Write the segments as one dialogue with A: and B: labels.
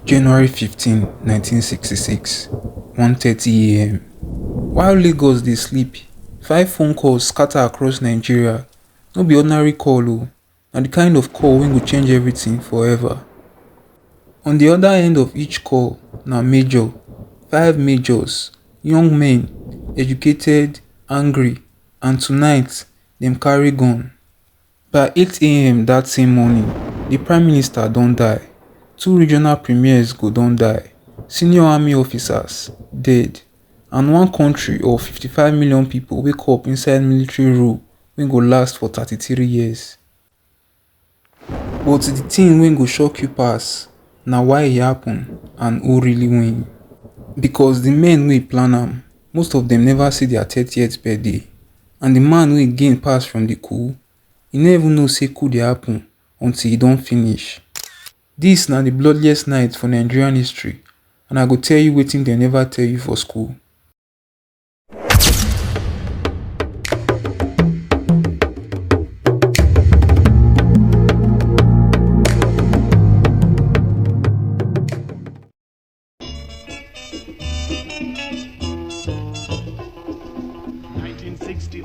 A: January 15, 1966, 1:30 a.m. While Lagos dey sleep, 5 phone calls scatter across Nigeria. No be ordinary call o, na the kind of call wey go change everything forever. On the other end of each call na major, 5 majors, young men, educated, angry, and tonight dem carry gun. By 8 a.m. that same morning, the Prime Minister don die, 2 regional premiers go don die, senior army officers dead, and one country of 55 million people wake up inside military rule wey go last for 33 years. But the thing wey go shock you pass na why e happen and who really win. Because the men wey plan am, most of them never see their 30th birthday, and the man wey gain pass from the coup, e no even know say coup dey happen until e don finish. This na the bloodiest night for Nigerian history, and I go tell you wetin dem never tell you for school.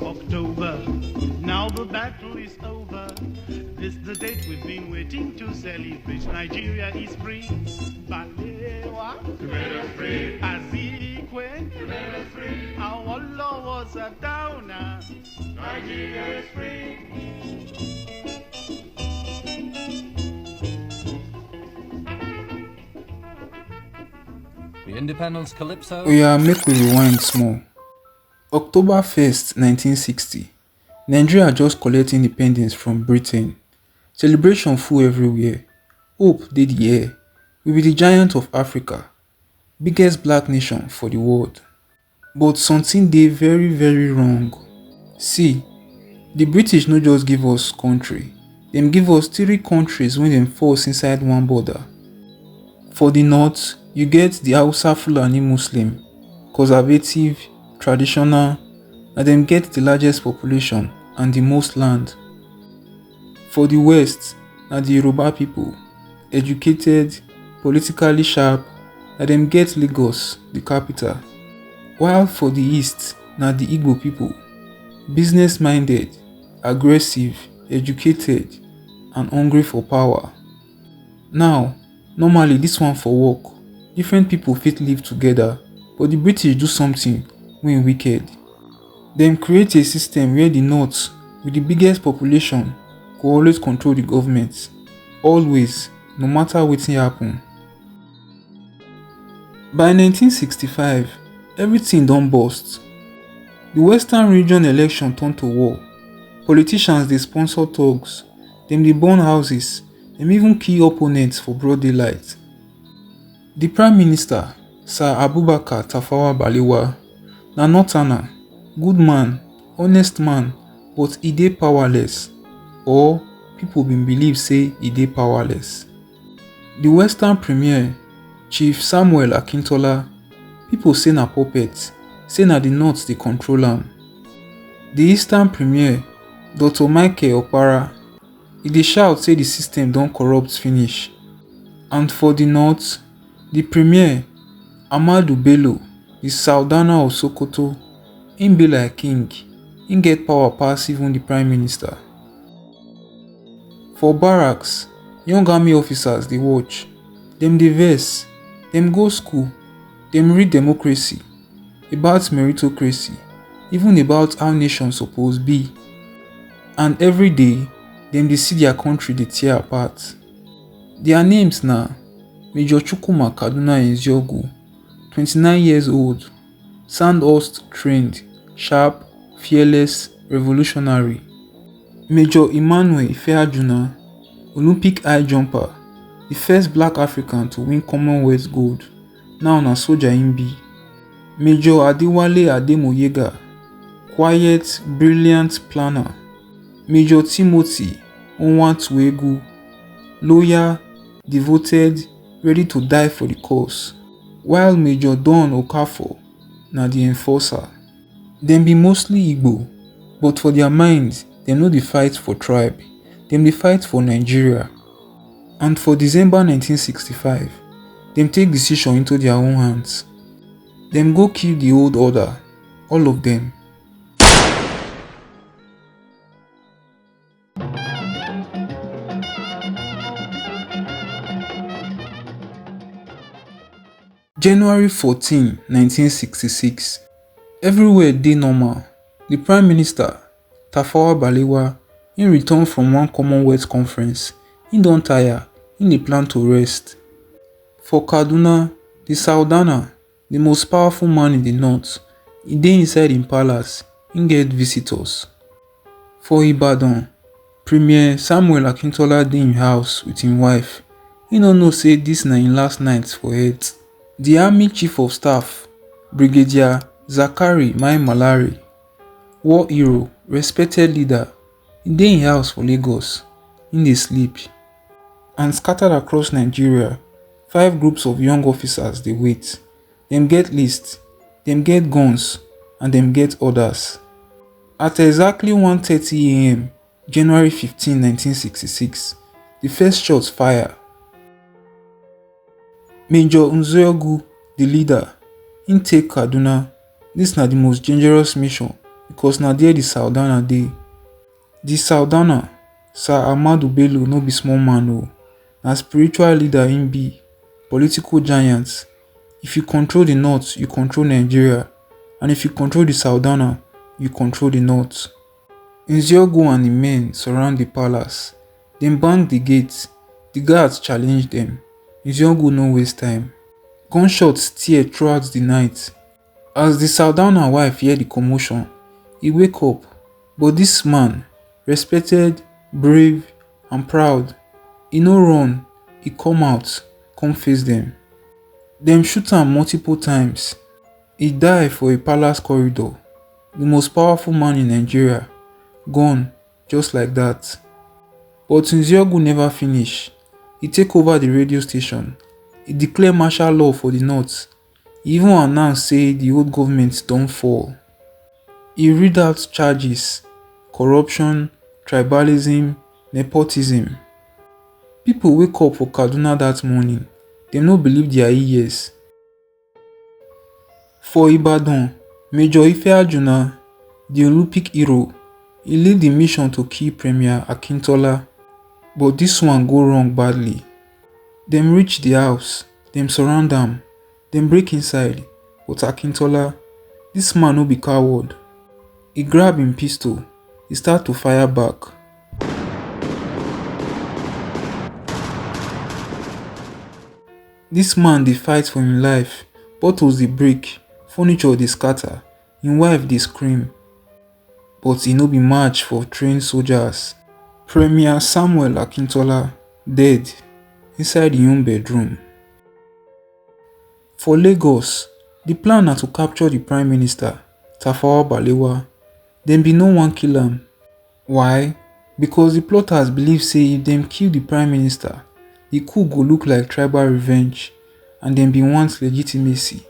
B: October, now the battle is over. This the date we've been waiting to celebrate. Nigeria is free. Balewa, free. Azikwe, free. Our law was a downer. Nigeria is free.
C: The Independence Calypso.
A: Oya, make we rewind small. October 1st, 1960, Nigeria just collect independence from Britain. Celebration full everywhere. Hope dey the air. We be the giant of Africa, biggest black nation for the world. But something dey very wrong. See, the British no just give us country, dem give us 3 countries wey dem force inside one border. For the north, you get the Hausa Fulani Muslim, conservative, traditional, and dem get the largest population and the most land. For the west, na the Yoruba people, educated, politically sharp, and dem get Lagos, the capital. While for the east, na the Igbo people, business-minded, aggressive, educated, and hungry for power. Now, normally this one for work, different people fit live together, but the British do something wey wicked. Dem create a system where the north with the biggest population go always control the government, always, no matter wetin happen. By 1965, everything don burst. The western region election turn to war. Politicians dey sponsor thugs, dem dey burn houses, dem even kill opponents for broad daylight. The Prime Minister, Sir Abubakar Tafawa Balewa, na northerner, good man, honest man, but e dey powerless, or people bin believe say e dey powerless. The western premier, Chief Samuel Akintola, people say na puppet, say na the north dey control am. The eastern premier, Dr. Michael Opara, e dey shout say the system don corrupt finish. And for the north, the premier, Ahmadu Bello, the Sardauna of Sokoto, him be like king, him get power pass even the prime minister. For barracks, young army officers dey watch, dem dey vex, dem go school, dem read democracy, about meritocracy, even about how nation suppose be. And every day, dem dey see their country dey tear apart. Their names na Major Nzeogwu, 29 years old, Sandhurst trained, sharp, fearless, revolutionary. Major Emmanuel Ifeajuna, Olympic high jumper, the first black African to win Commonwealth gold, now na soldier im be. Major Adewale Ademoyega, quiet, brilliant planner. Major Timothy Onwatuegwu, loyal, devoted, ready to die for the cause. While Major Don Okafor na the enforcer. Dem be mostly Igbo, but for their minds, dem no dey fight for tribe, dem dey fight for Nigeria. And for December 1965, Dem take decision into their own hands. Dem go kill the old order, all of them. January 14, 1966. Everywhere dey normal. The Prime Minister, Tafawa Balewa, im return from one Commonwealth conference. Im don tire, im dey plan to rest. For Kaduna, the Sultana, the most powerful man in the north, e dey inside im palace, im get visitors. For Ibadan, Premier Samuel Akintola dey im house with im wife. Im no know say dis na im last night for earth. The Army Chief of Staff, Brigadier Zakari Mai Malari, war hero, respected leader, e dey im house for Lagos, im dey sleep. And scattered across Nigeria, 5 groups of young officers dey wait. Dem get list, dem get guns, and dem get orders. At exactly 1:30 am, January 15, 1966, the first shots fire. Major Nzeogwu, the leader, im take Kaduna. Dis na the most dangerous mission because na there the Sultana dey. The Sultana, Sir Ahmadu Bello, no be small man o. Na spiritual leader im be, political giant. If you control the north, you control Nigeria, and if you control the Sultana, you control the north. Nzeogwu and im men surround the palace. Dem bang the gate. The guards challenge dem. Nzeogwu no waste time. Gunshots tear throughout the night. As the Sultana wife hear the commotion, e wake up. But this man, respected, brave, and proud, e no run, e come out, come face dem. Dem shoot am multiple times. E die for a palace corridor. The most powerful man in Nigeria, gone just like that. But Nzeogwu never finish. He take over the radio station. He declare martial law for the north. He even announce say the old government don fall. He read out charges: corruption, tribalism, nepotism. People wake up for Kaduna that morning. Dem no believe their ears. For Ibadan, Major Ifeajuna, the Olympic hero, he lead the mission to kill Premier Akintola. But this one go wrong badly. Dem reach the house, dem surround am, dem break inside, but Akintola, this man no be coward. He grab im pistol, he start to fire back. This man dey fight for im life, bottles dey break, furniture dey scatter, im wife dey scream. But e no be match for trained soldiers. Premier Samuel Akintola dead inside im own bedroom. For Lagos, the plan na to capture the Prime Minister, Tafawa Balewa. Dem bin no wan kill am. Why? Because the plotters believe say if dem kill the Prime Minister, the coup go look like tribal revenge, and dem bin want legitimacy.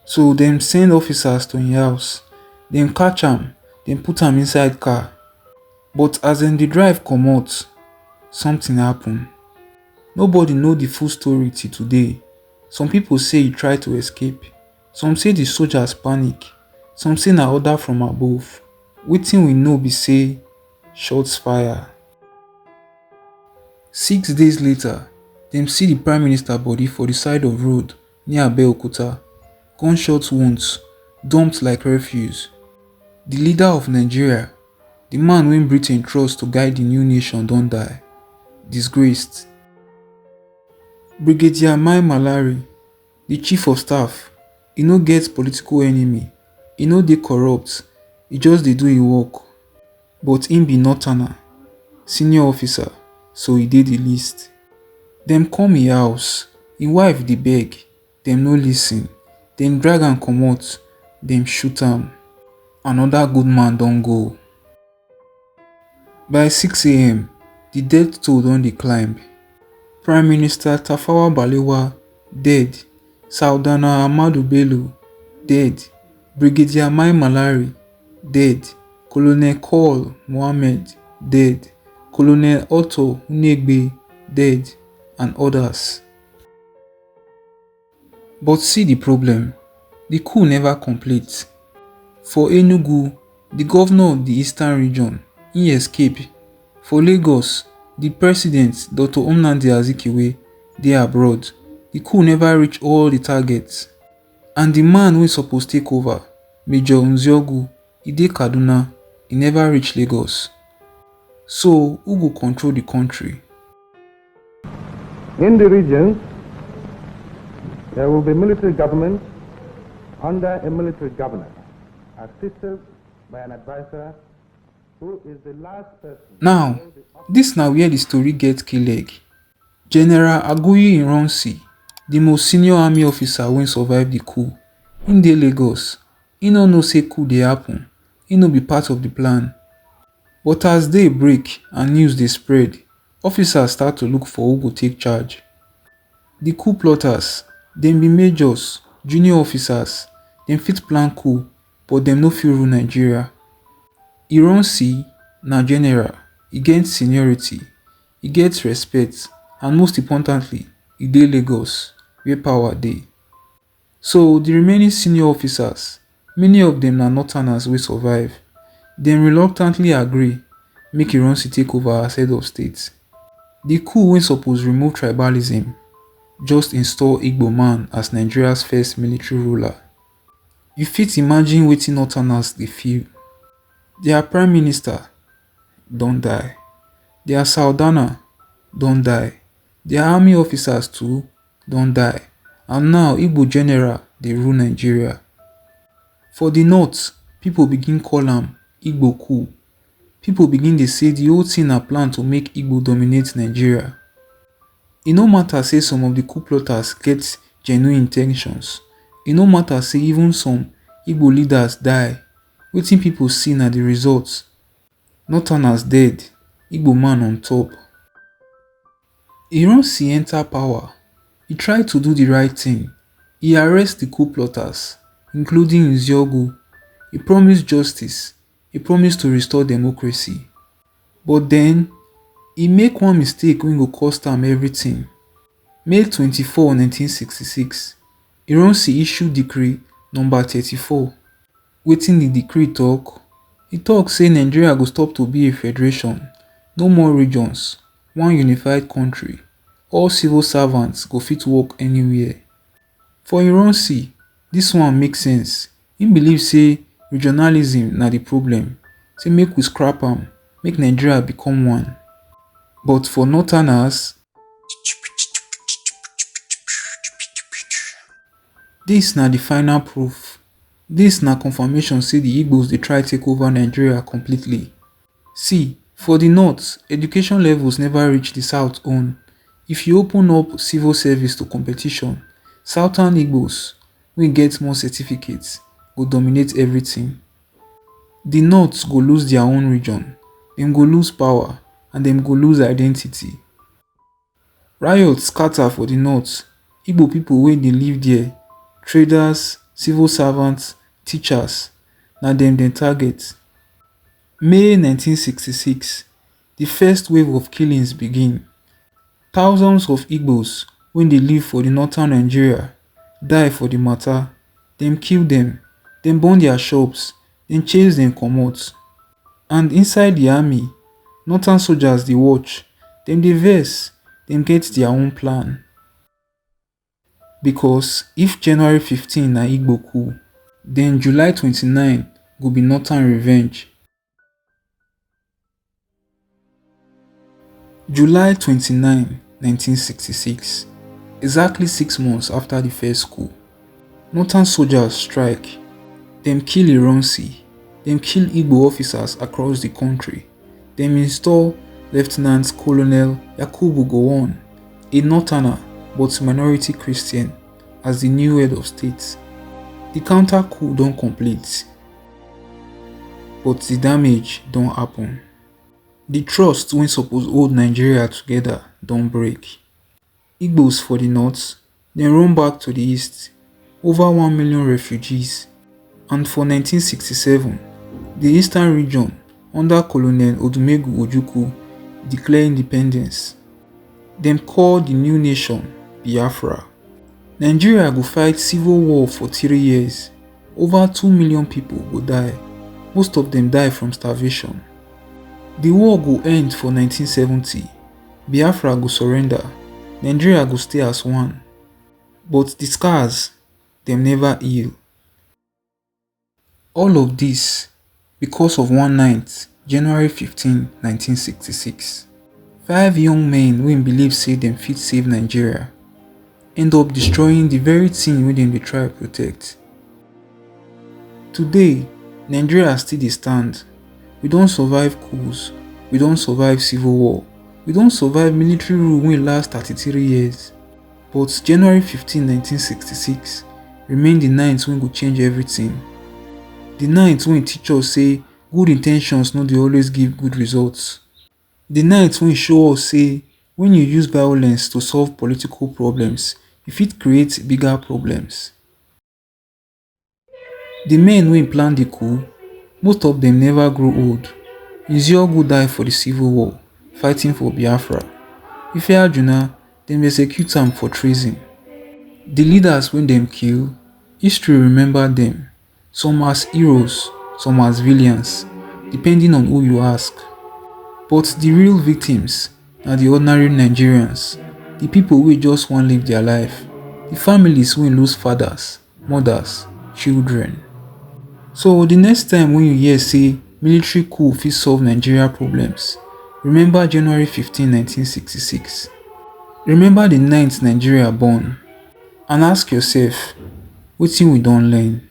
A: So dem send officers to im house. Dem catch am, dem put am inside car. But as dem dey drive comot, something happen. Nobody know the full story till today. Some people say he tried to escape. Some say the soldiers panic. Some say na order from above. Wetin we know be say shots fire. 6 days later, dem see the Prime Minister body for the side of road near Abeokuta. Gunshot wounds, dumped like refuse. The leader of Nigeria, the man wey Britain trust to guide the new nation, don die. Disgraced. Brigadier Mai Malari, the chief of staff, e no get political enemy, e no dey corrupt, e just dey do im work. But im be northerner, senior officer, so e dey the list. Dem come im house, im wife dey beg, dem no listen. Dem drag am comot, dem shoot am. Another good man don go. By 6 am, the death toll don dey climb. Prime Minister Tafawa Balewa dead. Sultana Ahmadu Bello dead. Brigadier Mai Malari dead. Colonel Col Mohammed dead. Colonel Otto Unegbe dead, and others. But see the problem, the coup never complete. For Enugu, the governor of the eastern region, he escaped. For Lagos, the president, Dr. Nnamdi Azikiwe, dey abroad. The coup never reach all the targets. And the man wey suppose take over, Major Nzeogwu, he dey Kaduna, he never reach Lagos. So who go control the country?
D: In the regions, there will be military government under a military governor, assisted by an advisor who is the last person.
A: Now, this na where the story get key leg. General Aguiyi Ironsi, the most senior army officer wey survive the coup, in dey Lagos. He no know say coup dey happen. He no be part of the plan. But as day break and news dey spread, officers start to look for who go take charge. The coup plotters, dem be majors, junior officers. Dem fit plan coup, but dem no fit rule Nigeria. Ironsi na general, e get seniority, e get respect, and most importantly, e dey Lagos, where power dey. So the remaining senior officers, many of dem na northerners wey survive, dem reluctantly agree make Ironsi take over as head of state. The coup wey suppose remove tribalism just install Igbo man as Nigeria's first military ruler. You fit imagine wetin northerners dey feel. Their prime minister don die, their Sardana don die, their army officers too don die, and now Igbo general dey rule Nigeria. For the north, people begin call am Igbo coup. People begin dey say the whole thing na plan to make Igbo dominate Nigeria. E no matter say some of the coup plotters get genuine in ten tions. E no matter say even some Igbo leaders die. Wetin people see na the results. Northerners dead, Igbo man on top. Ironsi enter power. He tried to do the right thing. He arrest the coup plotters, including Nzeogwu. He promised justice. He promised to restore democracy. But then, he make one mistake wey go cost am everything. May 24, 1966, Ironsi issue decree number 34. Wetin the decree talk? E talk say Nigeria go stop to be a federation, no more regions, one unified country. All civil servants go fit work anywhere. For Ironsi, this one make sense. He believe say regionalism na the problem. Say make we scrap am, make Nigeria become one. But for northerners, this na the final proof. This na confirmation say the Igbos dey try take over Nigeria completely. See, for the north, education levels never reach the south own. If you open up civil service to competition, southern Igbos wey get more certificates go dominate everything. The north go lose their own region, dem go lose power, and dem go lose identity. Riots scatter for the north. Igbo people wey dey live there, traders, civil servants, teachers, na dem target. May 1966, the first wave of killings begin. Thousands of Igbos wey dey live for the northern Nigeria die for the matter. Dem kill dem, dem burn their shops, dem chase dem comot. And inside the army, northern soldiers dey watch. Dem dey vex, dem get their own plan. Because if January 15 na Igbo coup, then July 29 go be northern revenge. July 29, 1966, exactly 6 months after the first coup, northern soldiers strike. Dem kill Ironsi. Dem kill Igbo officers across the country. Dem install Lieutenant Colonel Yakubu Gowon, a northerner but minority Christian, as the new head of state. The counter coup don complete, but the damage don happen. The trust wey suppose hold Nigeria together don break. Igbos for the north, dem run back to the east, over 1 million refugees. And for 1967, the eastern region under Colonel Odumegwu Ojukwu declare independence. Dem call the new nation Biafra. Nigeria go fight civil war for 3 years. Over 2 million people go die. Most of them die from starvation. The war go end for 1970. Biafra go surrender. Nigeria go stay as one. But the scars, them never heal. All of this because of one night, January 15, 1966. 5 young men wey believe say dem fit save Nigeria end up destroying the very thing wey dem dey try protect. Today, Nigeria still dey stand. We don survive coups, we don survive civil war, we don survive military rule wey last 33 years. But January 15, 1966 remain the night wey go change everything. The night wey teach us say good in ten tions no dey always give good results. The night wey show us say when you use violence to solve political problems, e fit create bigger problems. The men wey plan the coup, most of them never grow old. Nzeogwu die for the civil war, fighting for Biafra. Ajuna, dem execute am for treason. The leaders wey dem kill, history remember them, some as heroes, some as villains, depending on who you ask. But the real victims na the ordinary Nigerians, the people wey just wan live their life, the families wey lose fathers, mothers, children. So the next time when you hear say military coup fit solve Nigeria problems, remember January 15, 1966. Remember the night Nigeria born and ask yourself, wetin we don learn?